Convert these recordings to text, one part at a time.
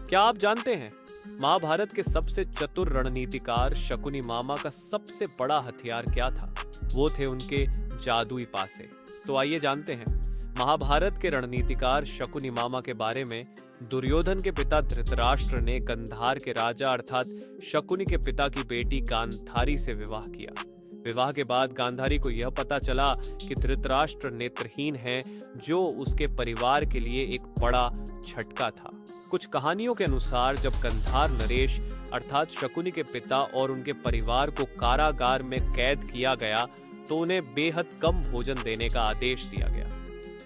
क्या आप जानते हैं महाभारत के सबसे चतुर रणनीतिकार शकुनी मामा का सबसे बड़ा हथियार क्या था? वो थे उनके जादुई पासे। तो आइए जानते हैं महाभारत के रणनीतिकार शकुनी मामा के बारे में। दुर्योधन के पिता धृतराष्ट्र ने गंधार के राजा अर्थात शकुनी के पिता की बेटी गांधारी से विवाह किया। विवाह के बाद गांधारी को यह पता चला कि धृतराष्ट्र नेत्रहीन है, जो उसके परिवार के लिए एक बड़ा झटका था। कुछ कहानियों के अनुसार जब गंधार नरेश अर्थात शकुनी के पिता और उनके परिवार को कारागार में कैद किया गया तो उन्हें बेहद कम भोजन देने का आदेश दिया गया।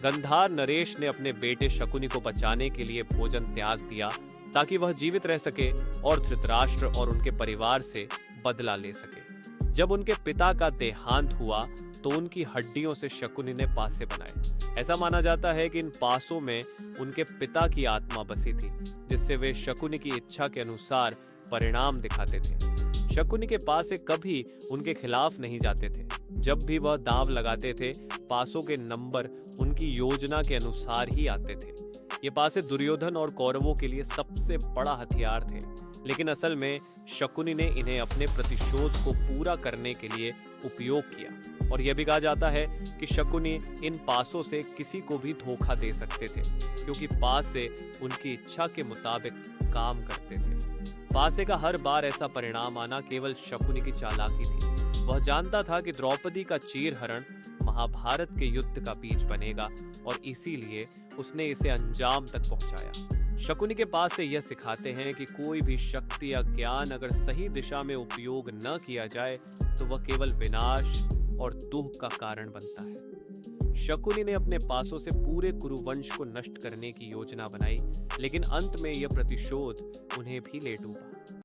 गंधार नरेश ने अपने बेटे शकुनी को बचाने के लिए भोजन त्याग दिया ताकि वह जीवित रह सके और धृतराष्ट्र और उनके परिवार से बदला ले सके। जब उनके पिता का देहांत हुआ तो उनकी हड्डियों से शकुनी ने पासे बनाए। ऐसा माना जाता है कि इन पासों में उनके पिता की आत्मा बसी थी, जिससे वे शकुनी की इच्छा के अनुसार परिणाम दिखाते थे। शकुनी के पासे कभी उनके खिलाफ नहीं जाते थे। जब भी वह दांव लगाते थे, पासों के नंबर उनकी योजना के अनुसार ही आते थे। ये पासे दुर्योधन और कौरवों के लिए सबसे बड़ा हथियार थे, लेकिन असल में शकुनी ने इन्हें अपने प्रतिशोध को पूरा करने के लिए उपयोग किया। और यह भी कहा जाता है कि शकुनी इन पासों से किसी को भी धोखा दे सकते थे, क्योंकि पासे उनकी इच्छा के मुताबिक काम करते थे। पासे का हर बार ऐसा परिणाम आना केवल शकुनी की चालाकी थी। वह जानता था कि द्रौपदी का चीरहरण महाभारत के युद्ध का बीज बनेगा और इसीलिए उसने इसे अंजाम तक पहुंचाया। शकुनी के पास से यह सिखाते हैं कि कोई भी शक्ति या ज्ञान अगर सही दिशा में उपयोग न किया जाए तो वह केवल विनाश और दुख का कारण बनता है। शकुनी ने अपने पासों से पूरे कुरुवंश को नष्ट करने की योजना बनाई, लेकिन अंत में यह प्रतिशोध उन्हें भी ले डूबा।